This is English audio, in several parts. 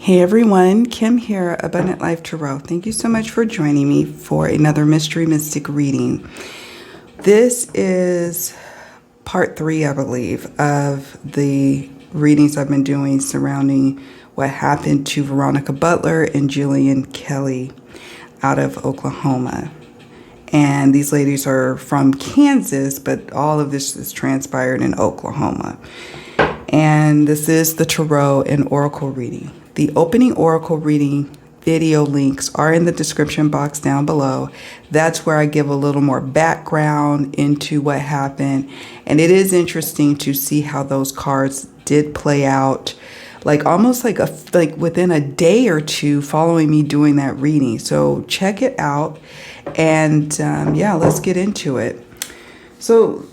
Hey everyone, Kim here, Abundant Life Tarot. Thank you so much for joining me for another Mystery Mystic reading. This is part 3, I believe, of the readings I've been doing surrounding what happened to Veronica Butler and JilianKelley out of Oklahoma. And these ladies are from Kansas, but all of this is transpired in Oklahoma. And this is the Tarot and Oracle reading. The opening Oracle reading video links are in the description box down below. That's where I give a little more background into what happened. And it is interesting to see how those cards did play out, like almost like within a day or two following me doing that reading. So check it out. And yeah, let's get into it. So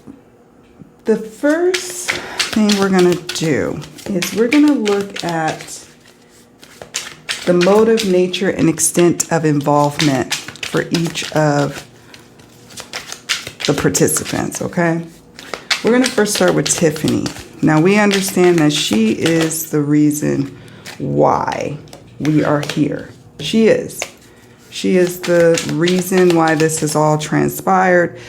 the first thing we're going to do is we're going to look at the motive, nature, and extent of involvement for each of the participants, okay? We're going to first start with Tiffany. Now, we understand that she is the reason why we are here. She is. She is the reason why this has all transpired.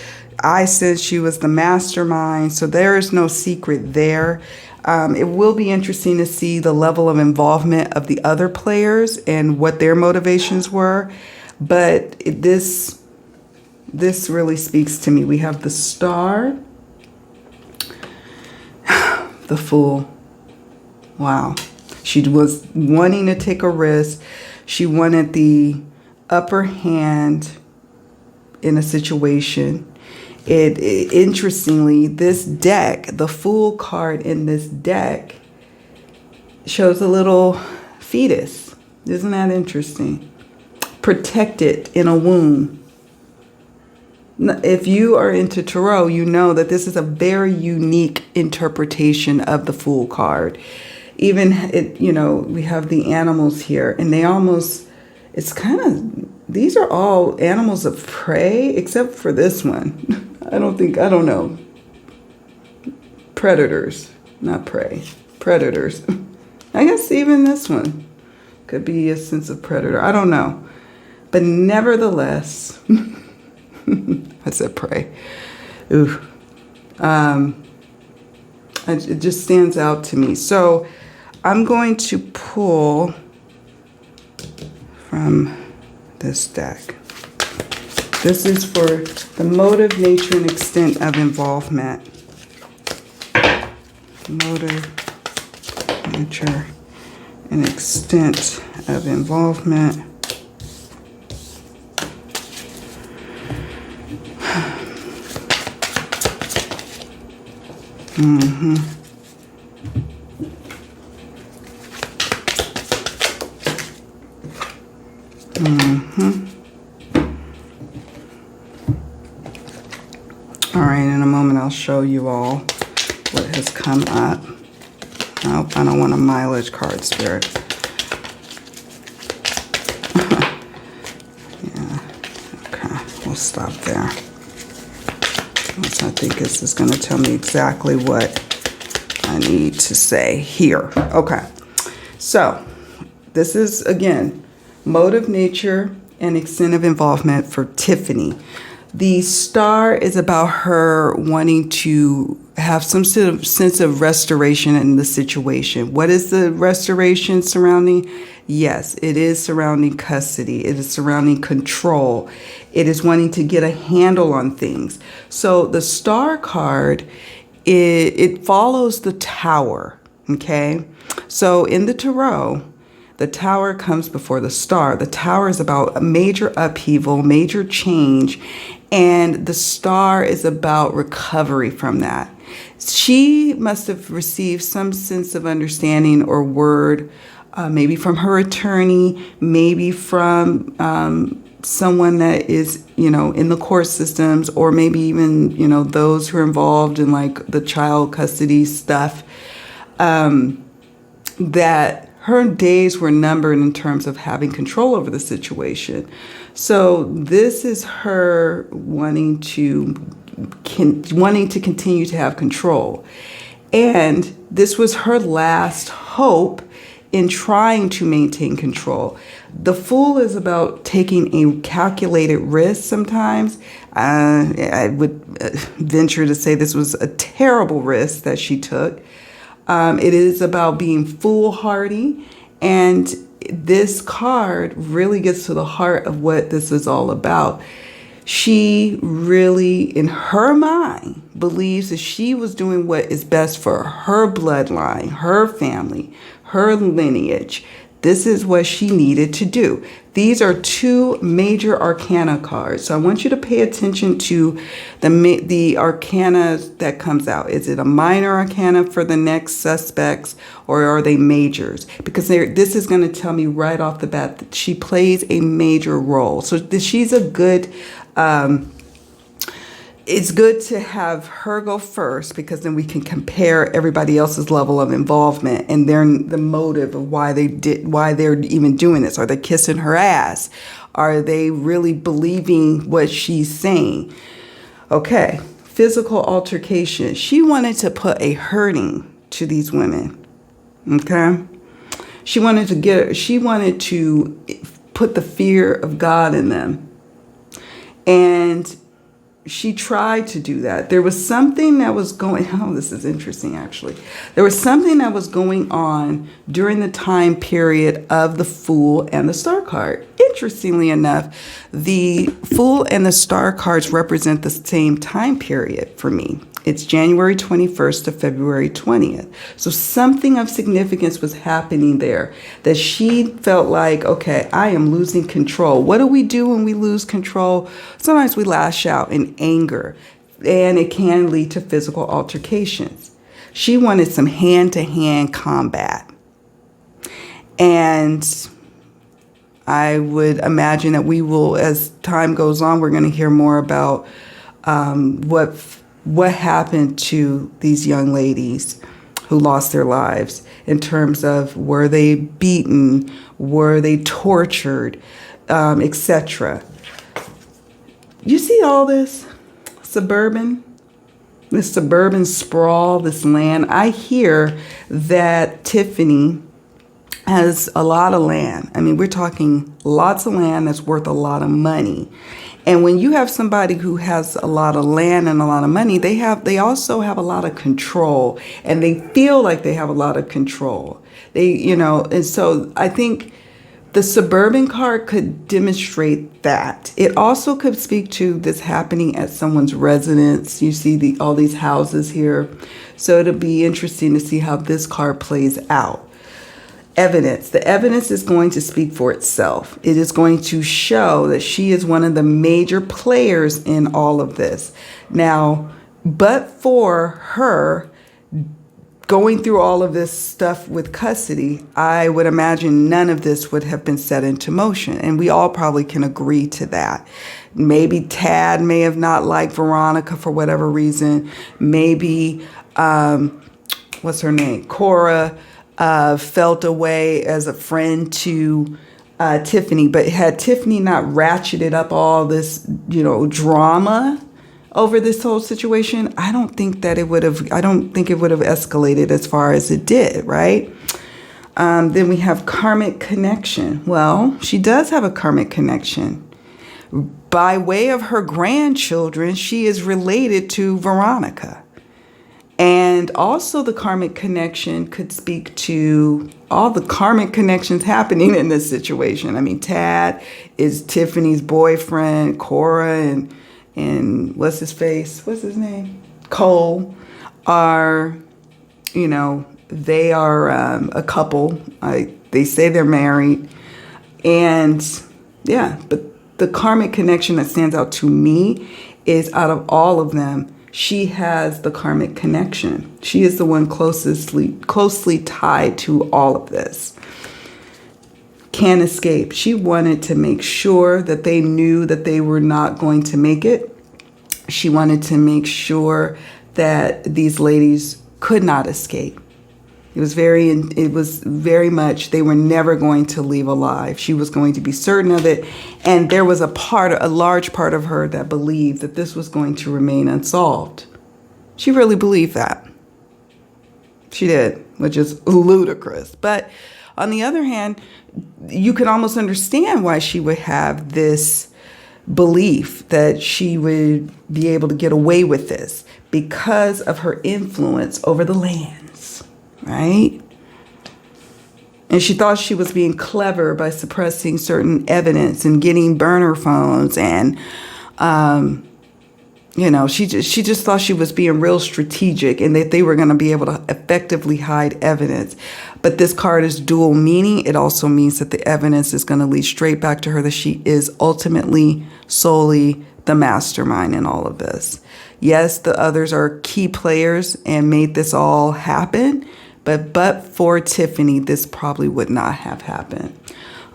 I said she was the mastermind, so there is no secret there. It will be interesting to see the level of involvement of the other players and what their motivations were. But this really speaks to me. We have the Star, the Fool. Wow. She was wanting to take a risk. She wanted the upper hand in a situation. Interestingly, this deck, the Fool card in this deck, shows a little fetus. Isn't that interesting? Protected in a womb. If you are into tarot, you know that this is a very unique interpretation of the Fool card. Even, we have the animals here, and they almost, it's kind of, these are all animals of prey, except for this one. I don't know. Predators, not prey. Predators. I guess even this one could be a sense of predator. I don't know. But nevertheless, I said prey. Ooh. It just stands out to me. So I'm going to pull from this deck. This is for the motive, nature, and extent of involvement. Motive, nature, and extent of involvement. Mm-hmm. Mm-hmm. All right, in a moment I'll show you all what has come up. Nope, I don't want a mileage card, Spirit. Yeah, okay, we'll stop there. I think this is going to tell me exactly what I need to say here. Okay, so this is, again, motive, nature, and extent of involvement for Tiffany. The Star is about her wanting to have some sort of sense of restoration in the situation. What is the restoration surrounding? Yes, it is surrounding custody. It is surrounding control. It is wanting to get a handle on things. So the Star card, it follows the Tower, okay? So in the Tarot, the Tower comes before the Star. The Tower is about a major upheaval, major change, and the Star is about recovery from that. She must have received some sense of understanding or word, maybe from her attorney, maybe from someone that is, in the court systems, or maybe even, those who are involved in like the child custody stuff, that her days were numbered in terms of having control over the situation. So this is her wanting to continue to have control. And this was her last hope in trying to maintain control. The Fool is about taking a calculated risk sometimes. I would venture to say this was a terrible risk that she took. It is about being foolhardy, and this card really gets to the heart of what this is all about. She really, in her mind, believes that she was doing what is best for her bloodline, her family, her lineage. This is what she needed to do. These are two major arcana cards. So I want you to pay attention to the arcana that comes out. Is it a minor arcana for the next suspects, or are they majors? Because this is going to tell me right off the bat that she plays a major role. So she's a good... it's good to have her go first, because then we can compare everybody else's level of involvement and the motive of why they're even doing this. Are they kissing her ass? Are they really believing what she's saying? Okay, physical altercation. She wanted to put a hurting to these women. Okay, she wanted to put the fear of God in them. And she tried to do that. There was something that was this is interesting actually. There was something that was going on during the time period of the Fool and the Star card. Interestingly enough, the Fool and the Star cards represent the same time period for me. It's January 21st to February 20th. So something of significance was happening there that she felt like, okay, I am losing control. What do we do when we lose control? Sometimes we lash out in anger, and it can lead to physical altercations. She wanted some hand-to-hand combat. And I would imagine that we will, as time goes on, we're going to hear more about what happened to these young ladies who lost their lives, in terms of, were they beaten, were they tortured, etc. You see all this this suburban sprawl, this land. I hear that Tiffany has a lot of land. I mean, we're talking lots of land that's worth a lot of money. And when you have somebody who has a lot of land and a lot of money, they also have a lot of control, and they feel like they have a lot of control. And so I think the suburban card could demonstrate that. It also could speak to this happening at someone's residence. You see all these houses here. So it'll be interesting to see how this card plays out. Evidence. The evidence is going to speak for itself. It is going to show that she is one of the major players in all of this. Now, but for her going through all of this stuff with custody, I would imagine none of this would have been set into motion. And we all probably can agree to that. Maybe Tad may have not liked Veronica for whatever reason. Maybe, what's her name? Cora felt a way as a friend to Tiffany, but had Tiffany not ratcheted up all this, drama over this whole situation, I don't think it would have escalated as far as it did, right? Then we have karmic connection. Well, she does have a karmic connection. By way of her grandchildren, she is related to Veronica. And also the karmic connection could speak to all the karmic connections happening in this situation. I mean, Tad is Tiffany's boyfriend, Cora and what's his name? Cole are, they are a couple. They say they're married. And yeah, but the karmic connection that stands out to me is, out of all of them, she has the karmic connection. She is the one closely tied to all of this. Can't escape. She wanted to make sure that they knew that they were not going to make it. She wanted to make sure that these ladies could not escape. It was very much, they were never going to leave alive. She was going to be certain of it. And there was a large part of her that believed that this was going to remain unsolved. She really believed that. She did, which is ludicrous. But on the other hand, you can almost understand why she would have this belief that she would be able to get away with this because of her influence over the lands, right? And she thought she was being clever by suppressing certain evidence and getting burner phones. And, she just thought she was being real strategic and that they were going to be able to effectively hide evidence. But this card is dual meaning. It also means that the evidence is going to lead straight back to her, that she is ultimately solely the mastermind in all of this. Yes, the others are key players and made this all happen. But for Tiffany, this probably would not have happened.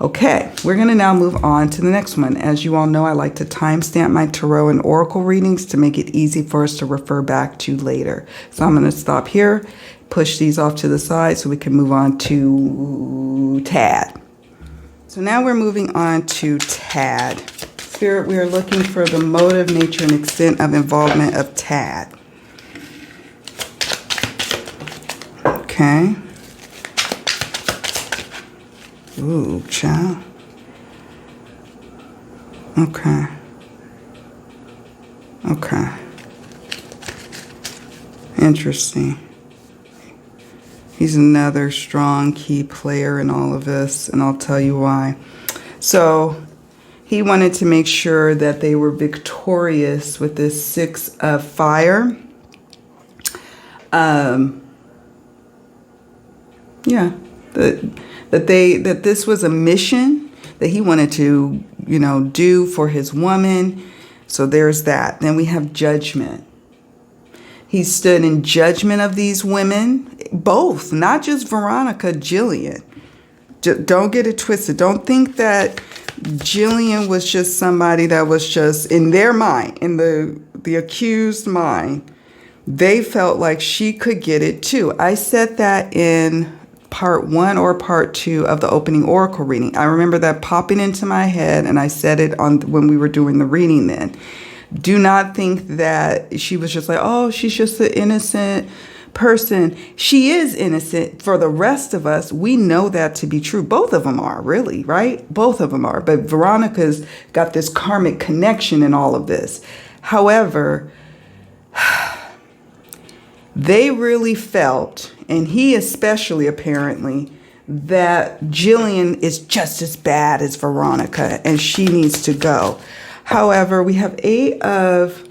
Okay, we're going to now move on to the next one. As you all know, I like to timestamp my tarot and oracle readings to make it easy for us to refer back to later. So I'm going to stop here, push these off to the side so we can move on to Tad. So now we're moving on to Tad. Spirit, we are looking for the motive, nature, and extent of involvement of Tad. Okay. Ooh, child. Okay. Okay. Interesting. He's another strong key player in all of this, and I'll tell you why. So he wanted to make sure that they were victorious with this 6 of fire. Yeah, that this was a mission that he wanted to, do for his woman. So there's that. Then we have judgment. He stood in judgment of these women, both, not just Veronica, Jillian. Don't get it twisted. Don't think that Jillian was just somebody that was just in their mind, in the accused mind. They felt like she could get it too. I said that in part 1 or part 2 of the opening oracle reading. I remember that popping into my head, and I said it when we were doing the reading then. Do not think that she was just like, oh, she's just an innocent person. She is innocent. For the rest of us, we know that to be true. Both of them are, really, right? Both of them are. But Veronica's got this karmic connection in all of this. However, they really felt, and he especially apparently, that Jillian is just as bad as Veronica and she needs to go. However, we have 8 of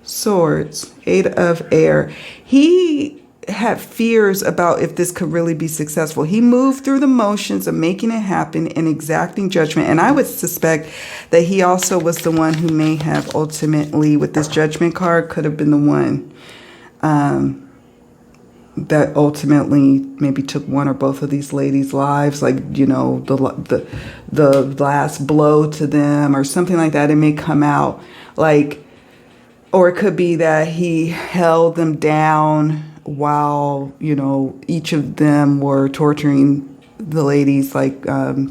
Swords, 8 of Air. He had fears about if this could really be successful. He moved through the motions of making it happen and exacting judgment. And I would suspect that he also was the one who may have ultimately, with this judgment card, could have been the one that ultimately maybe took one or both of these ladies' lives, like, the last blow to them or something like that. It may come out like, or it could be that he held them down while, each of them were torturing the ladies, like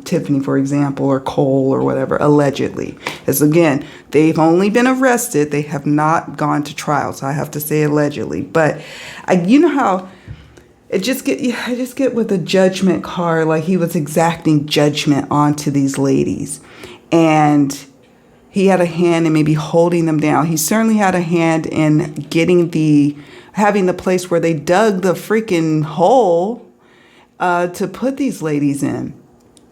Tiffany, for example, or Cole or whatever, allegedly. As again, they've only been arrested. They have not gone to trial. So I have to say allegedly. But you know how I just get with the judgment card, like he was exacting judgment onto these ladies. And he had a hand in maybe holding them down. He certainly had a hand in having the place where they dug the freaking hole to put these ladies in.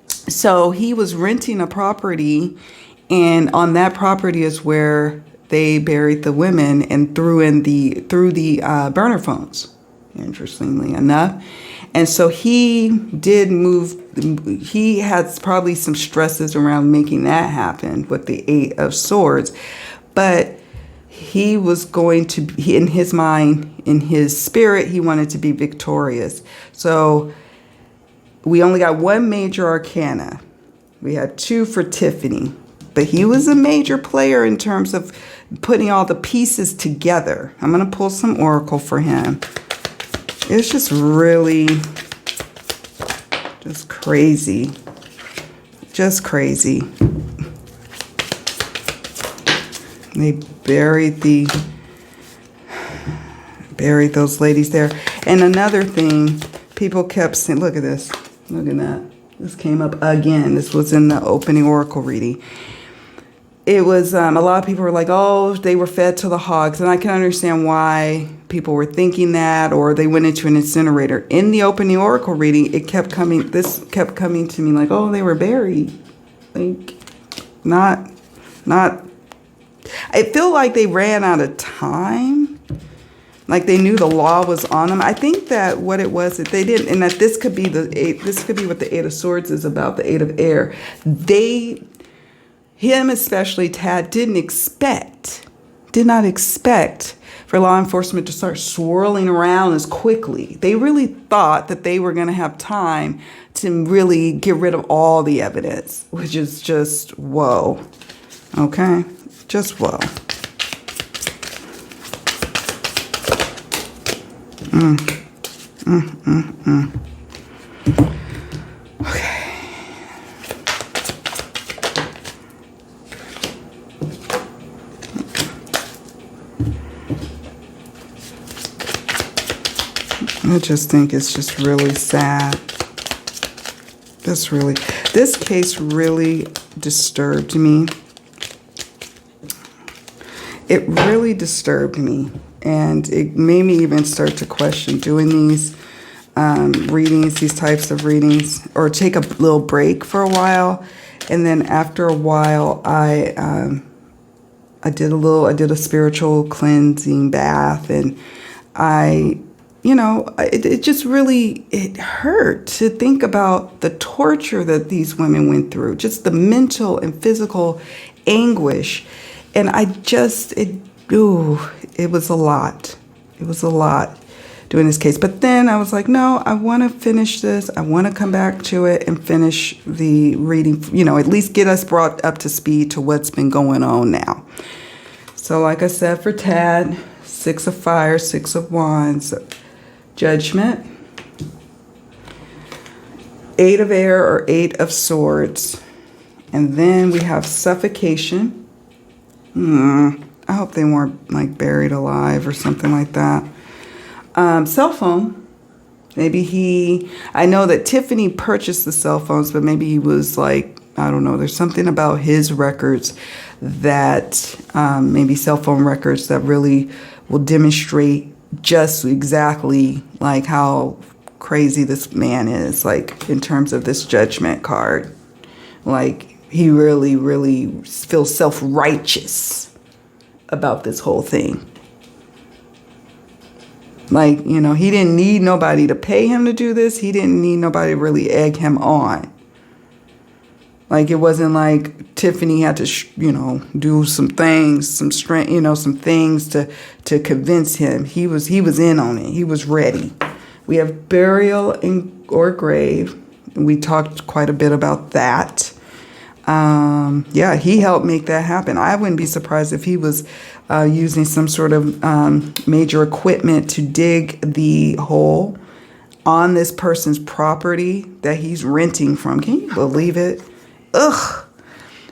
So he was renting a property, and on that property is where they buried the women and threw the burner phones, interestingly enough. And so he did move. He had probably some stresses around making that happen with the 8 of Swords, but he was going to, in his mind, in his spirit, he wanted to be victorious. So we only got 1 major arcana. We had 2 for Tiffany, but he was a major player in terms of putting all the pieces together. I'm going to pull some oracle for him. It's just really just crazy. Just crazy. They buried those ladies there. And another thing, people kept saying, look at this. Look at that. This came up again. This was in the opening oracle reading. It was, a lot of people were like, oh, they were fed to the hogs. And I can understand why people were thinking that, or they went into an incinerator. In the opening oracle reading, this kept coming to me like, oh, they were buried. Like, not, I feel like they ran out of time. Like they knew the law was on them. I think that what it was that they didn't, and that this could be what the Eight of Swords is about, the Eight of Air. Him especially, Tad, did not expect for law enforcement to start swirling around as quickly. They really thought that they were going to have time to really get rid of all the evidence, which is just whoa. Okay? Just whoa. Okay. I just think it's just really sad. This case really disturbed me. It really disturbed me. And it made me even start to question doing these readings, these types of readings, or take a little break for a while. And then after a while, I did a spiritual cleansing bath, and it just really, it hurt to think about the torture that these women went through, just the mental and physical anguish. And it was a lot. It was a lot doing this case. But then I was like, no, I want to finish this. I want to come back to it and finish the reading, at least get us brought up to speed to what's been going on now. So like I said, for Tad, 6 of Fire, 6 of Wands, Judgment, 8 of Air or 8 of Swords. And then we have Suffocation. I hope they weren't like buried alive or something like that. Cell phone. Maybe I know that Tiffany purchased the cell phones, but maybe he was like, I don't know. There's something about his records that maybe cell phone records that really will demonstrate just exactly like how crazy this man is, like in terms of this Judgment card. Like he really, really feels self-righteous about this whole thing. Like, he didn't need nobody to pay him to do this. He didn't need nobody to really egg him on. Like, it wasn't like Tiffany had to, do some things, some things to convince him. He was in on it. He was ready. We have burial or grave. We talked quite a bit about that. Yeah, he helped make that happen. I wouldn't be surprised if he was using some sort of major equipment to dig the hole on this person's property that he's renting from. Can you believe it? Ugh.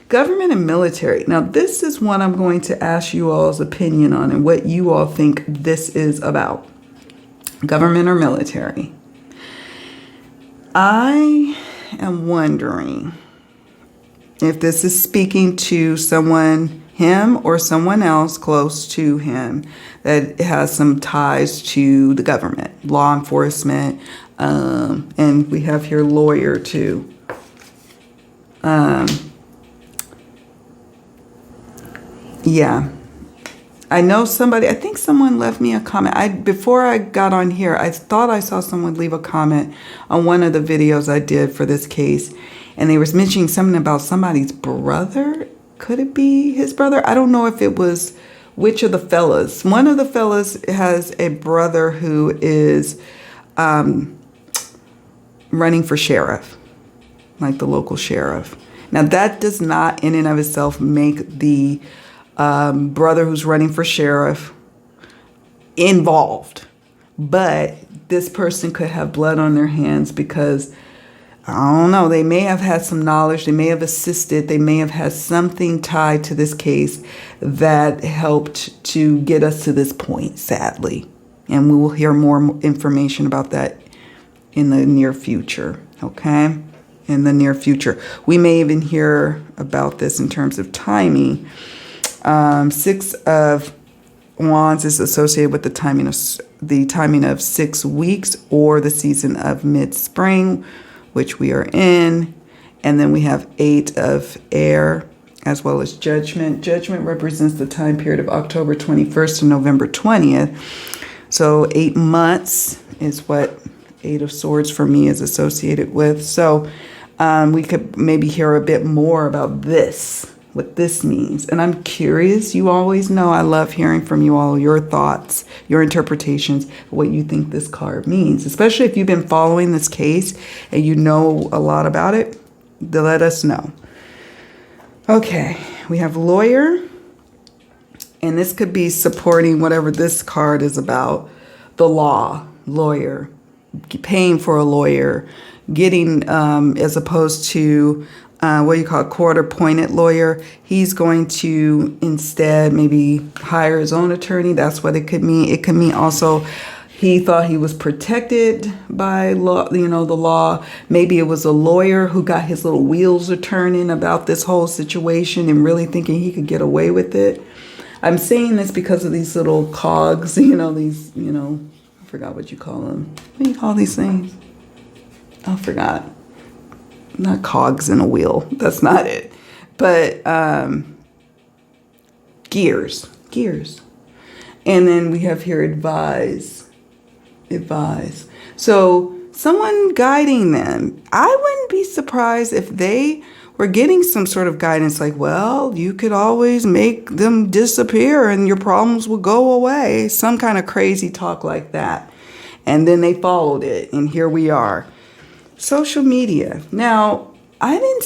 Government and military. Now, this is one I'm going to ask you all's opinion on and what you all think this is about. Government or military. I am wondering if this is speaking to someone, him or someone else close to him that has some ties to the government, law enforcement, and we have here lawyer too. Yeah. I know I think someone left me a comment. Before I got on here, I thought I saw someone leave a comment on one of the videos I did for this case. And they was mentioning something about somebody's brother. Could it be his brother? I don't know if it was which of the fellas. One of the fellas has a brother who is running for sheriff, like the local sheriff. Now, that does not in and of itself make the brother who's running for sheriff involved. But this person could have blood on their hands because, I don't know, they may have had some knowledge, they may have assisted, they may have had something tied to this case that helped to get us to this point, sadly. And we will hear more information about that in the near future. okay, in the near future. We may even hear about this in terms of timing. Six of Wands is associated with the timing of 6 weeks or the season of mid-spring, which we are in. And then we have Eight of Air as well as Judgment. Judgment represents the time period of October 21st to November 20th. So 8 months is what Eight of Swords for me is associated with. So we could maybe hear a bit more about this, what this means. And I'm curious. You always know I love hearing from you all, your thoughts, your interpretations, what you think this card means, especially if you've been following this case and you know a lot about it, to let us know. Okay, we have lawyer, and this could be supporting whatever this card is about. The law, lawyer, paying for a lawyer, getting, as opposed to what you call a court-appointed lawyer. He's going to instead maybe hire his own attorney. That's what it could mean. It could mean also he thought he was protected by law, the law. Maybe it was a lawyer who got his little wheels a turning about this whole situation and really thinking he could get away with it. I'm saying this because of these little cogs, these, I forgot what you call them. What do you call these things? I forgot. Not cogs in a wheel. That's not it. But gears. And then we have here advise. So someone guiding them. I wouldn't be surprised if they were getting some sort of guidance like, well, you could always make them disappear and your problems will go away. Some kind of crazy talk like that. And then they followed it. And here we are. Social media. Now, I didn't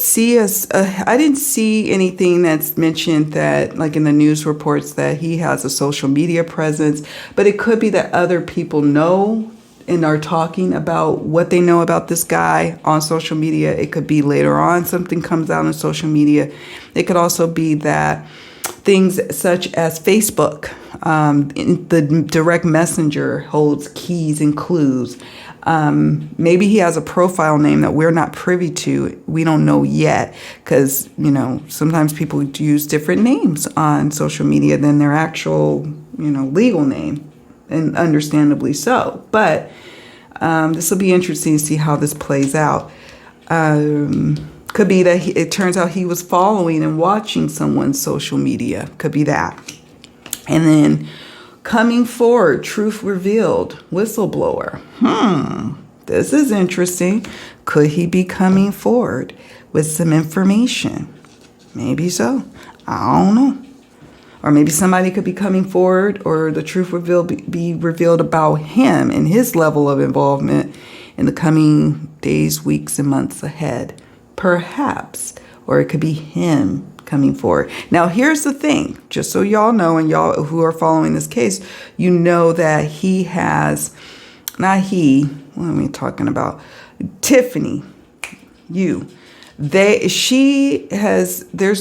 see anything that's mentioned that, like in the news reports, that he has a social media presence, but it could be that other people know and are talking about what they know about this guy on social media. It could be later on something comes out on social media. It could also be that things such as Facebook, the direct messenger holds keys and clues. Maybe he has a profile name that we're not privy to. We don't know yet because, sometimes people use different names on social media than their actual, legal name, and understandably so. But this will be interesting to see how this plays out. Could be that it turns out he was following and watching someone's social media. Could be that. And then coming forward, truth revealed, whistleblower. This is interesting. Could he be coming forward with some information? Maybe so. I don't know. Or maybe somebody could be coming forward, or the truth be revealed about him and his level of involvement in the coming days, weeks, and months ahead. Perhaps. Or it could be him coming forward. Now, here's the thing, just so y'all know, and y'all who are following this case, you know that he has, not he, what am I talking about? Tiffany, there's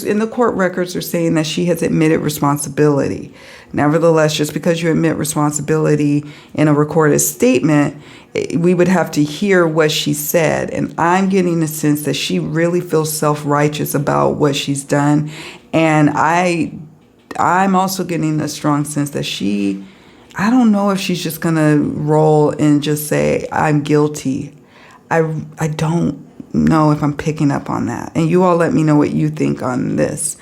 in the court records, they're saying that she has admitted responsibility. Nevertheless, just because you admit responsibility in a recorded statement, we would have to hear what she said. And I'm getting the sense that she really feels self-righteous about what she's done. And I'm also getting a strong sense that I don't know if she's just going to roll and just say, I'm guilty. I don't know if I'm picking up on that. And you all let me know what you think on this.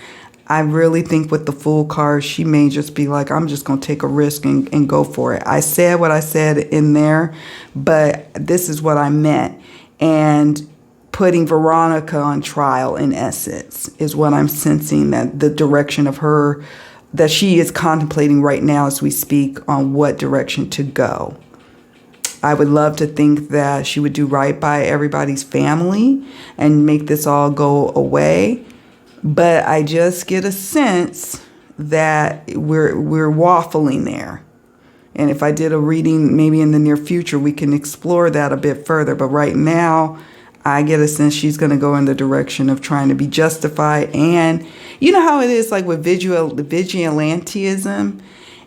I really think with the Fool card, she may just be like, I'm just going to take a risk and go for it. I said what I said in there, but this is what I meant. And putting Veronica on trial, in essence, is what I'm sensing, that the direction of her, that she is contemplating right now as we speak on what direction to go. I would love to think that she would do right by everybody's family and make this all go away. But I just get a sense that we're waffling there. And if I did a reading maybe in the near future, we can explore that a bit further. But right now, I get a sense she's going to go in the direction of trying to be justified. And you know how it is, like with vigilantism,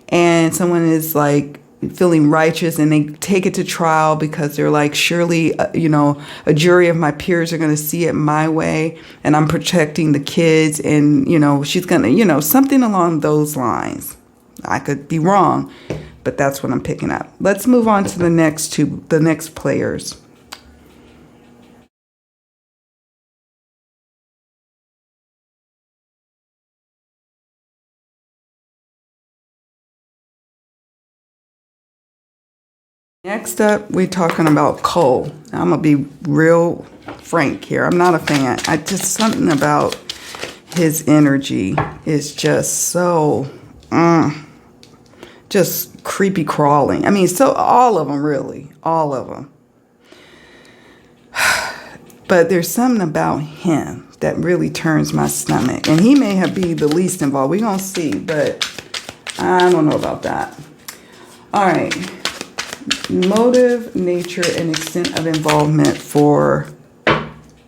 and someone is like feeling righteous, and they take it to trial because they're like, surely, a jury of my peers are going to see it my way, and I'm protecting the kids, and, she's going to, something along those lines. I could be wrong, but that's what I'm picking up. Let's move on to the next players. Next up, we're talking about Cole. I'm going to be real frank here. I'm not a fan. Something about his energy is just so, just creepy crawling. I mean, so all of them, really. All of them. But there's something about him that really turns my stomach. And he may be the least involved. We're going to see, but I don't know about that. All right. Motive, nature, and extent of involvement for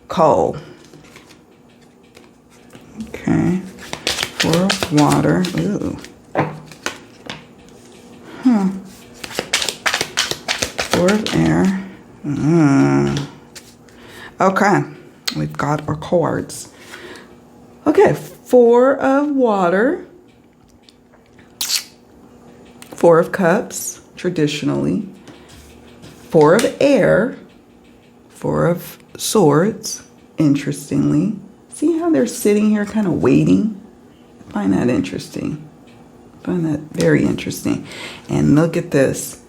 Cole. Okay. 4 of water. Ooh. 4 of air. Okay. We've got our cards. Okay. 4 of water. 4 of cups, traditionally. 4 of air. 4 of swords, interestingly. See how they're sitting here kind of waiting? I find that interesting. I find that very interesting. And look at this.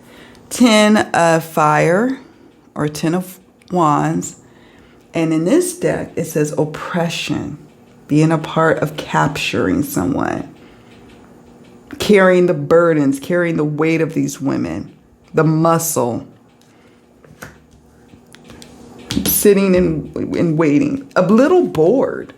10 of fire, or 10 of wands. And in this deck, it says oppression, being a part of capturing someone, carrying the burdens, carrying the weight of these women, the muscle, sitting and waiting, a little bored,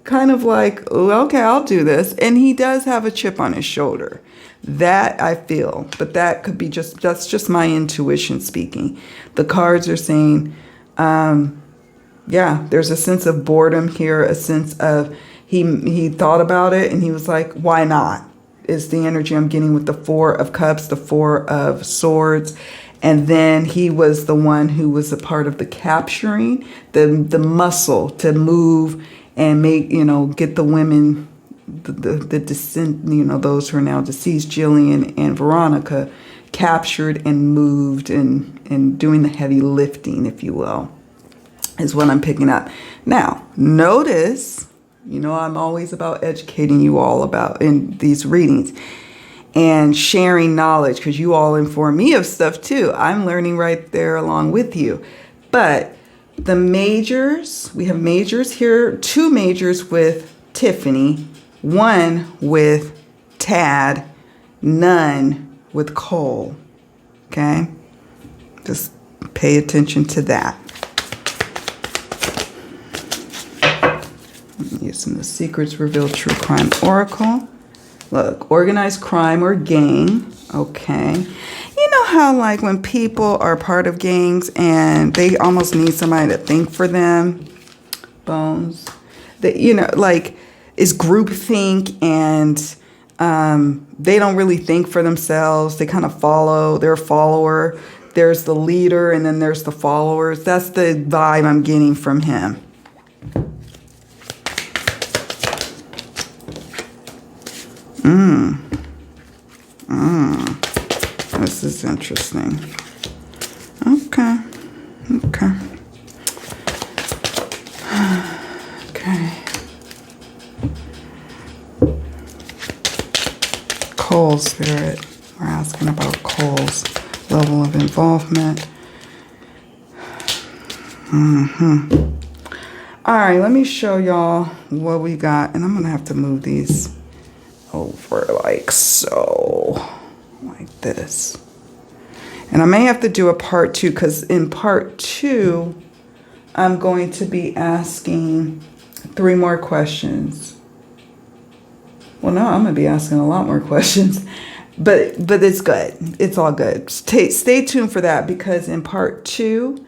kind of like, oh, okay, I'll do this. And he does have a chip on his shoulder. That I feel, but that could be that's just my intuition speaking. The cards are saying, yeah, there's a sense of boredom here, a sense of he thought about it and he was like, why not? Is the energy I'm getting with the 4 of cups, the 4 of swords. And then he was the one who was a part of the capturing, the muscle to move and make, get the women, the descent, those who are now deceased, Jillian and Veronica, captured and moved and doing the heavy lifting, if you will, is what I'm picking up. Now, notice, I'm always about educating you all about in these readings and sharing knowledge, because you all inform me of stuff too. I'm learning right there along with you. But the majors, we have majors here, 2 majors with Tiffany, 1 with Tad, none with Cole. Okay? Just pay attention to that. Using the Secrets Revealed True Crime Oracle. Look, organized crime or gang. Okay. You know how like when people are part of gangs and they almost need somebody to think for them? Bones. That, like is groupthink, and they don't really think for themselves. They kind of follow. They're a follower. There's the leader and then there's the followers. That's the vibe I'm getting from him. This is interesting. Okay. Cole spirit. We're asking about Cole's level of involvement. All right, let me show y'all what we got. And I'm going to have to move these over like so, like this. And I may have to do a part 2, because in part 2, I'm going to be asking 3 more questions. Well, no, I'm going to be asking a lot more questions, but it's good. It's all good. Stay tuned for that, because in part 2,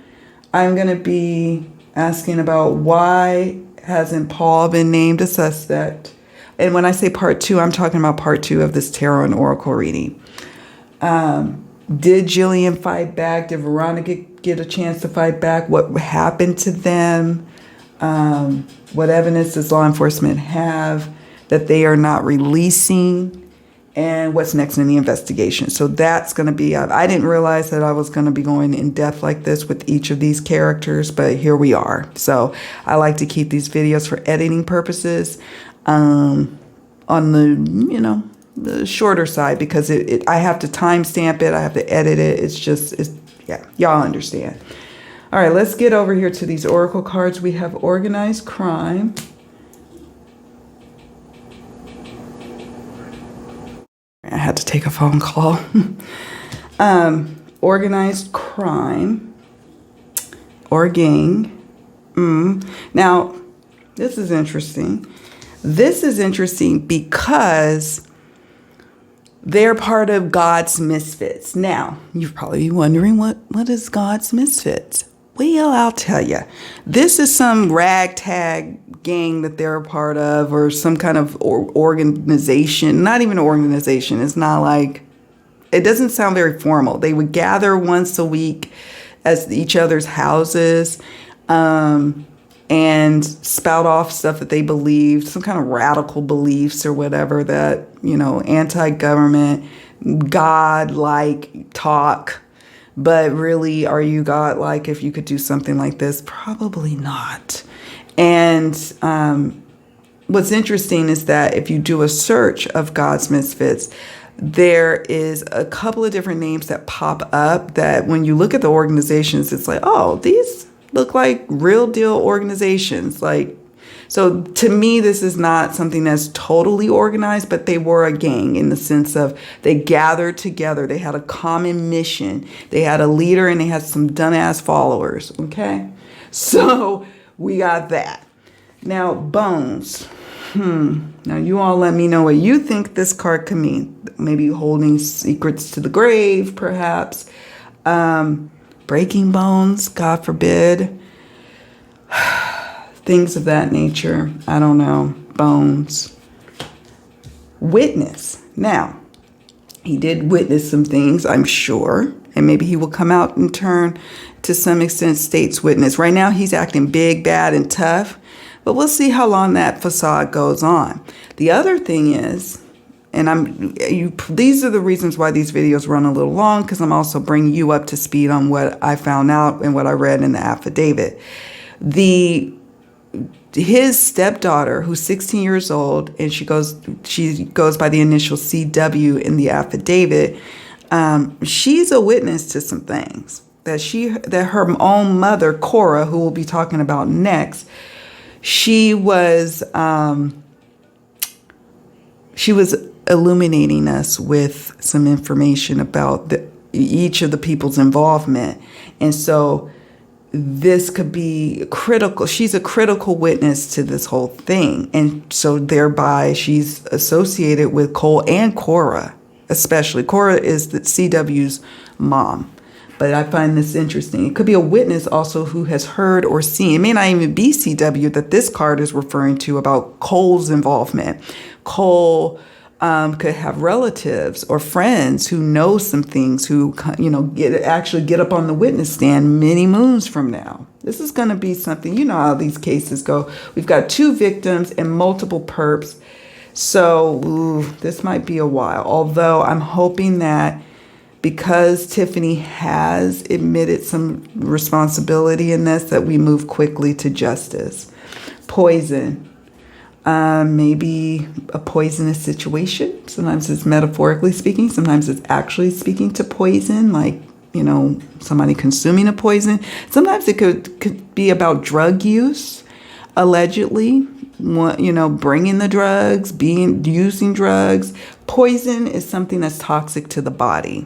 I'm going to be asking about why hasn't Paul been named a suspect. And when I say part 2, I'm talking about part 2 of this tarot and oracle reading. Did Jillian fight back? Did Veronica get a chance to fight back? What happened to them? What evidence does law enforcement have that they are not releasing? And what's next in the investigation? So that's going to be, I didn't realize that I was going to be going in depth like this with each of these characters, but here we are. So I like to keep these videos for editing purposes on the, the shorter side, because I have to timestamp it. I have to edit it. Yeah, y'all understand. All right, let's get over here to these oracle cards. We have organized crime. I had to take a phone call. Organized crime or gang. Now, this is interesting. This is interesting because they're part of God's Misfits. Now, you're probably wondering, what is God's Misfits? Well, I'll tell you. This is some ragtag gang that they're a part of, or some kind of organization. Not even an organization. It's not like, it doesn't sound very formal. They would gather once a week at each other's houses and spout off stuff that they believed, some kind of radical beliefs or whatever, that, anti-government, God-like talk. But really, are you God-like if you could do something like this? Probably not. And what's interesting is that if you do a search of God's Misfits, there is a couple of different names that pop up that when you look at the organizations, it's like, oh, these look like real deal organizations. So to me, this is not something that's totally organized, but they were a gang in the sense of they gathered together. They had a common mission. They had a leader and they had some dumbass followers. Okay. So we got that. Now, bones. Now you all let me know what you think this card could mean. Maybe holding secrets to the grave, perhaps. Breaking bones, God forbid. Things of that nature. I don't know. Bones. Witness. Now, he did witness some things, I'm sure. And maybe he will come out and turn, to some extent, state's witness. Right now, he's acting big, bad, and tough. But we'll see how long that facade goes on. The other thing is, and these are the reasons why these videos run a little long, because I'm also bringing you up to speed on what I found out and what I read in the affidavit. His stepdaughter, who's 16 years old, and she goes by the initial CW in the affidavit. She's a witness to some things that her own mother, Cora, who we'll be talking about next, she was illuminating us with some information about each of the people's involvement, and so this could be critical. She's a critical witness to this whole thing. And so thereby she's associated with Cole and Cora, especially. Cora is the CW's mom. But I find this interesting. It could be a witness also who has heard or seen. It may not even be CW that this card is referring to about Cole's involvement. Cole could have relatives or friends who know some things, who actually get up on the witness stand many moons from now. This is going to be something, you know how these cases go. We've got 2 victims and multiple perps. So this might be a while. Although I'm hoping that because Tiffany has admitted some responsibility in this, that we move quickly to justice. Poison. Maybe a poisonous situation. Sometimes it's metaphorically speaking. Sometimes it's actually speaking to poison, like, somebody consuming a poison. Sometimes it could be about drug use, allegedly, bringing the drugs, using drugs. Poison is something that's toxic to the body.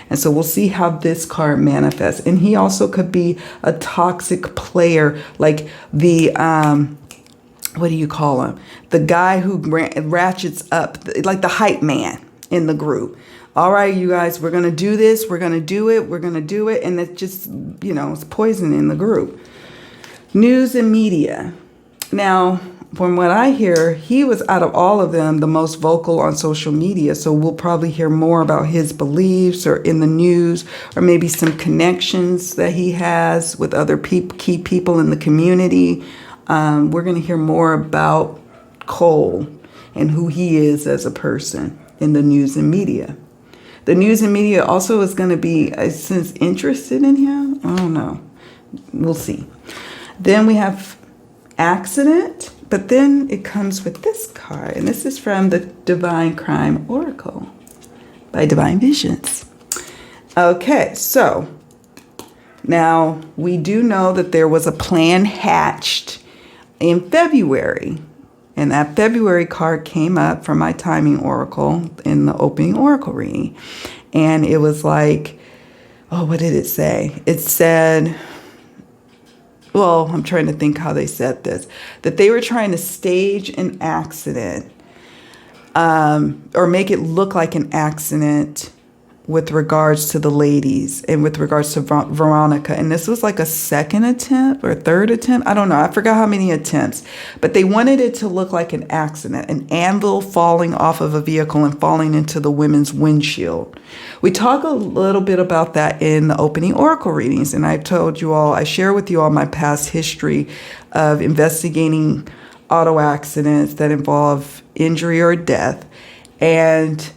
And so we'll see how this card manifests. And he also could be a toxic player, like the, what do you call him? The guy who ratchets up, like the hype man in the group. All right, you guys, we're going to do this. We're going to do it. We're going to do it. And it's just, it's poison in the group. News and media. Now, from what I hear, he was, out of all of them, the most vocal on social media. So we'll probably hear more about his beliefs or in the news, or maybe some connections that he has with other key people in the community. We're going to hear more about Cole and who he is as a person in the news and media. The news and media also is going to be, since interested in him. I don't know. We'll see. Then we have accident, but then it comes with this card, and this is from the Divine Crime Oracle by Divine Visions. Okay, so now we do know that there was a plan hatched in February, and that February card came up from my timing oracle in the opening oracle reading, and it was like, oh, what did it say? It said, well, I'm trying to think how they said this, that they were trying to stage an accident, or make it look like an accident with regards to the ladies and with regards to Veronica. And this was like a second attempt or third attempt. I don't know. I forgot how many attempts, but they wanted it to look like an accident, an anvil falling off of a vehicle and falling into the women's windshield. We talk a little bit about that in the opening oracle readings. And I told you all, I share with you all my past history of investigating auto accidents that involve injury or death. And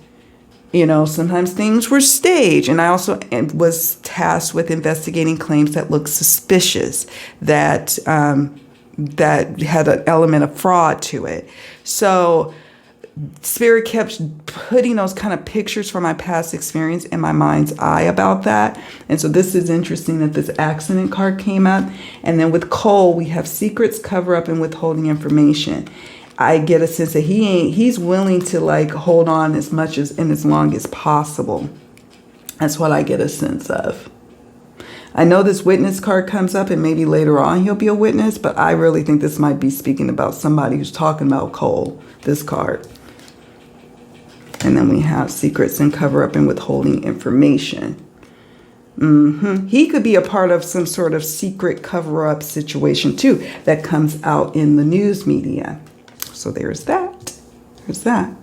you know, sometimes things were staged. And I also was tasked with investigating claims that looked suspicious, that that had an element of fraud to it. So Spirit kept putting those kind of pictures from my past experience in my mind's eye about that. And so this is interesting that this accident card came up. And then with Cole, we have secrets, cover up, and withholding information. I get a sense that he's willing to like hold on as much as and as long as possible. That's what I get a sense of. I know this witness card comes up, and maybe later on he'll be a witness, but I really think this might be speaking about somebody who's talking about Cole, this card. And then we have secrets and cover up and withholding information. He could be a part of some sort of secret cover up situation too that comes out in the news media. So there's that. There's that.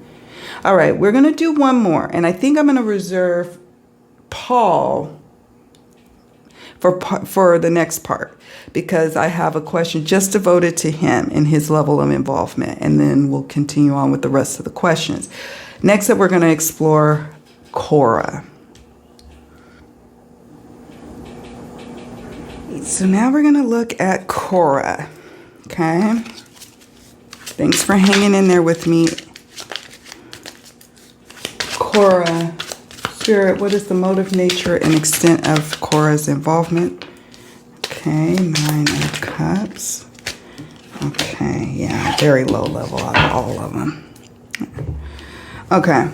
All right, we're going to do one more. And I think I'm going to reserve Paul for the next part, because I have a question just devoted to him and his level of involvement. And then we'll continue on with the rest of the questions. Next up, we're going to explore Cora. So now we're going to look at Cora. Okay. Thanks for hanging in there with me. Cora, Spirit, what is the motive, nature, and extent of Cora's involvement? Okay, 9 of Cups. Okay, yeah, very low level out of all of them. Okay.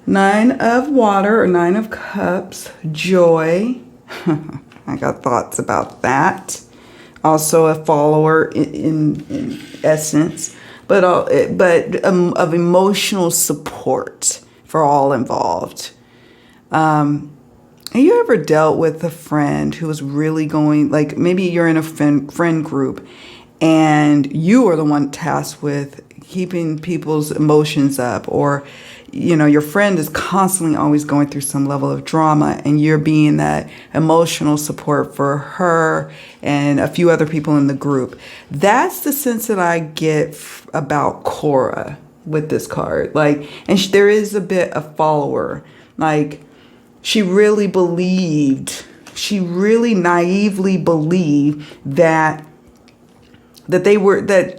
9 of Water, or 9 of Cups, joy. I got thoughts about that. Also a follower in essence, but of emotional support for all involved. Have you ever dealt with a friend who was really going, like maybe you're in a friend group and you are the one tasked with keeping people's emotions up, or you know, your friend is constantly always going through some level of drama, and you're being that emotional support for her and a few other people in the group. That's the sense that I get about Cora with this card. Like, and there is a bit of follower. Like, she really naively believed that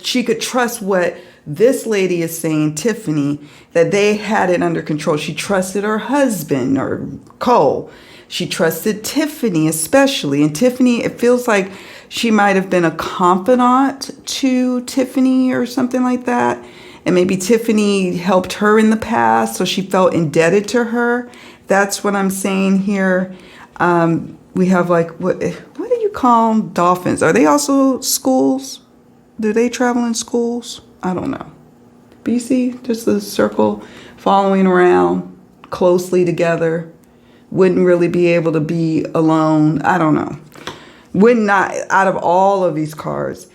she could trust what this lady is saying, Tiffany, that they had it under control. She trusted her husband, or Cole. She trusted Tiffany especially. And Tiffany, it feels like she might have been a confidant to Tiffany or something like that. And maybe Tiffany helped her in the past, so she felt indebted to her. That's what I'm saying here. We have like, what do you call dolphins? Are they also schools? Do they travel in schools? I don't know. But you see, just a circle following around closely together. Wouldn't really be able to be alone. I don't know. Would not, out of all of these cards,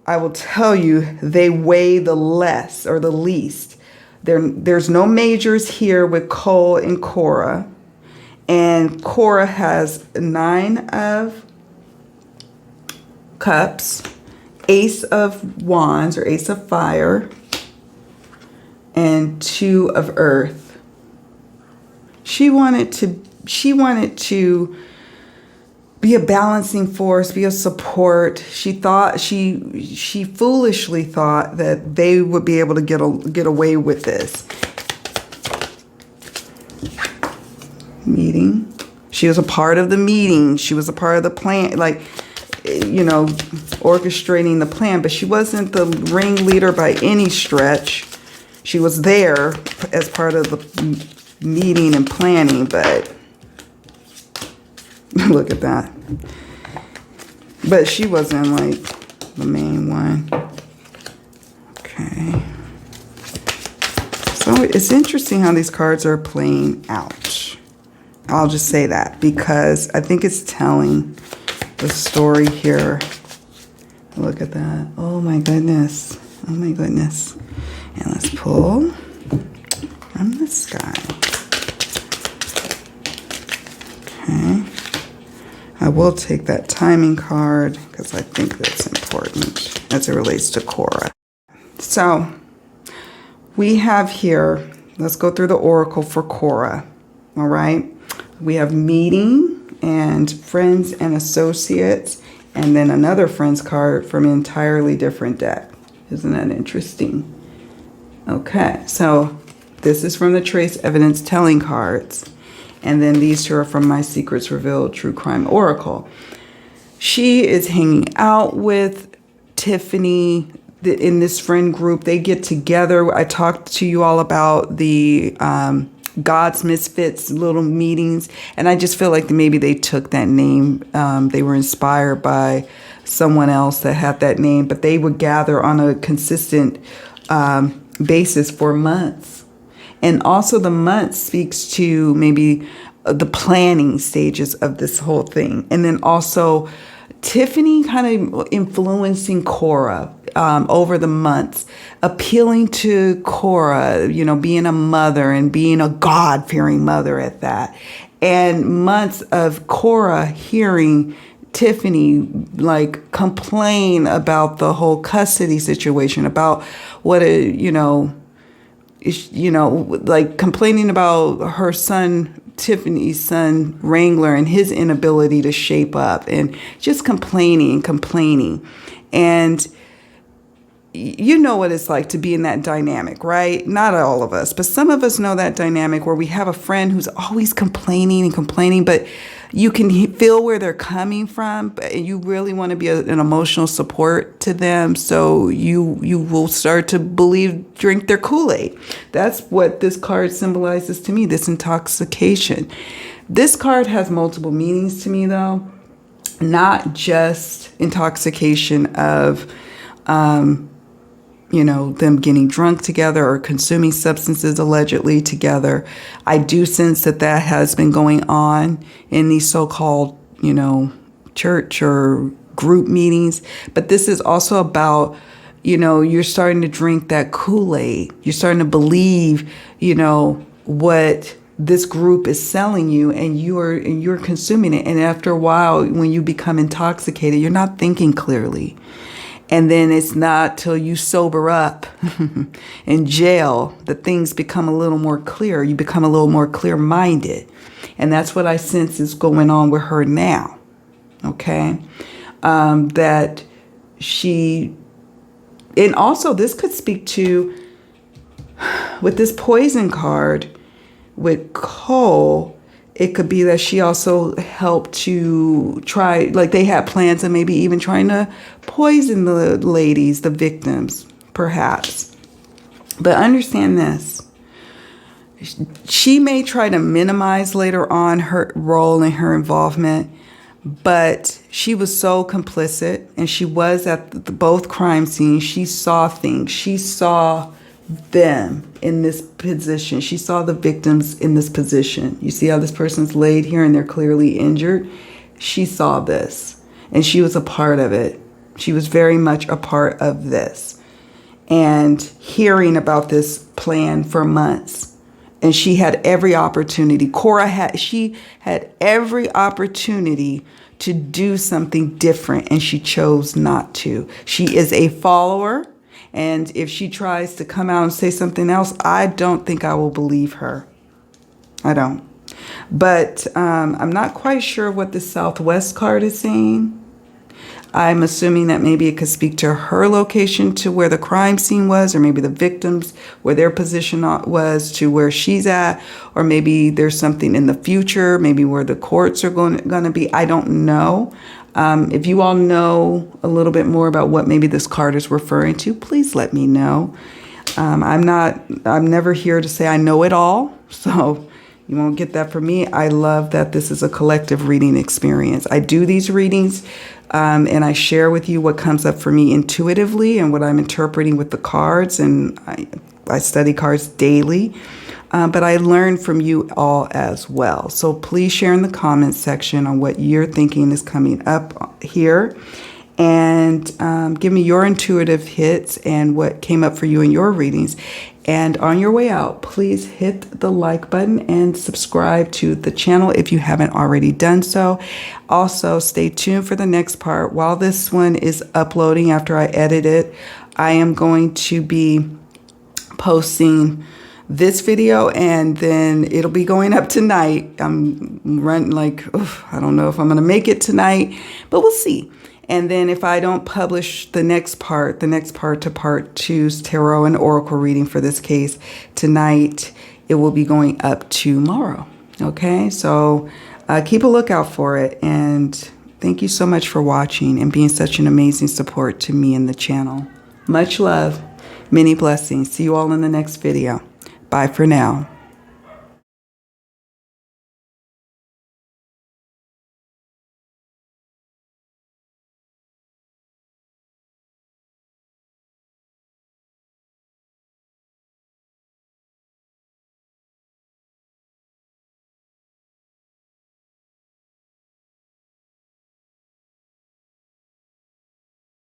I will tell you, they weigh the less or the least. There's no majors here with Cole and Cora. And Cora has 9 of cups, Ace of wands or Ace of fire, and 2 of earth. She wanted to be a balancing force, be a support. She foolishly thought that they would be able to get away with this. Meeting. She was a part of the meeting. She was a part of the plan, like, orchestrating the plan, but she wasn't the ringleader by any stretch. She was there as part of the meeting and planning, but look at that. But she wasn't like the main one. Okay. So it's interesting how these cards are playing out. I'll just say that because I think it's telling the story here. Look at that. Oh my goodness. Oh my goodness. And let's pull from the sky. Okay. I will take that timing card because I think that's important as it relates to Cora. So we have here, let's go through the oracle for Cora. All right. We have meeting and friends and associates, and then another friends card from an entirely different deck. Isn't that interesting? Okay, so this is from the Trace Evidence Telling cards. And then these 2 are from My Secrets Revealed True Crime Oracle. She is hanging out with Tiffany in this friend group. They get together. I talked to you all about the God's Misfits little meetings. And I just feel like maybe they took that name. They were inspired by someone else that had that name. But they would gather on a consistent basis for months. And also the month speaks to maybe the planning stages of this whole thing. And then also Tiffany kind of influencing Cora over the months, appealing to Cora, being a mother and being a God-fearing mother at that. And months of Cora hearing Tiffany like complain about the whole custody situation, about what like complaining about her son, Tiffany's son, Wrangler, and his inability to shape up, and just complaining. And you know what it's like to be in that dynamic, right? Not all of us, but some of us know that dynamic where we have a friend who's always complaining, but you can feel where they're coming from, but you really want to be an emotional support to them. So you will start to drink their Kool-Aid. That's what this card symbolizes to me, this intoxication. This card has multiple meanings to me, though. Not just intoxication of, them getting drunk together or consuming substances allegedly together. I do sense that has been going on in these so-called, church or group meetings. But this is also about, you're starting to drink that Kool-Aid. You're starting to believe, what this group is selling you, and you're consuming it. And after a while, when you become intoxicated, you're not thinking clearly. And then it's not till you sober up in jail that things become a little more clear. You become a little more clear-minded. And that's what I sense is going on with her now. Okay? That she... And also, this could speak to, with this poison card, with Cole, it could be that she also helped to try, like they had plans of maybe even trying to poison the ladies, the victims, perhaps. But understand this. She may try to minimize later on her role and her involvement, but she was so complicit, and she was at both crime scenes. She saw things. She saw them in this position. She saw the victims in this position. You see how this person's laid here and they're clearly injured? She saw this, and she was a part of it. She was very much a part of this. And hearing about this plan for months. And she had every opportunity. She had every opportunity to do something different, and she chose not to. She is a follower. And if she tries to come out and say something else, I don't think I will believe her. I don't. But I'm not quite sure what the Southwest card is saying. I'm assuming that maybe it could speak to her location to where the crime scene was, or maybe the victims, where their position was to where she's at, or maybe there's something in the future, maybe where the courts are going to be. I don't know. If you all know a little bit more about what maybe this card is referring to, please let me know. I'm never here to say I know it all, so you won't get that from me. I love that this is a collective reading experience. I do these readings and I share with you what comes up for me intuitively and what I'm interpreting with the cards. And I study cards daily, but I learn from you all as well. So please share in the comments section on what you're thinking is coming up here. And give me your intuitive hits and what came up for you in your readings. And on your way out, please hit the like button and subscribe to the channel if you haven't already done so. Also, stay tuned for the next part. While this one is uploading after I edit it, I am going to be posting this video, and then it'll be going up tonight. I'm running like, I don't know if I'm going to make it tonight, but we'll see. And then if I don't publish the next part to part 2's tarot and oracle reading for this case tonight, it will be going up tomorrow. Okay, so keep a lookout for it. And thank you so much for watching and being such an amazing support to me and the channel. Much love, many blessings. See you all in the next video. Bye for now.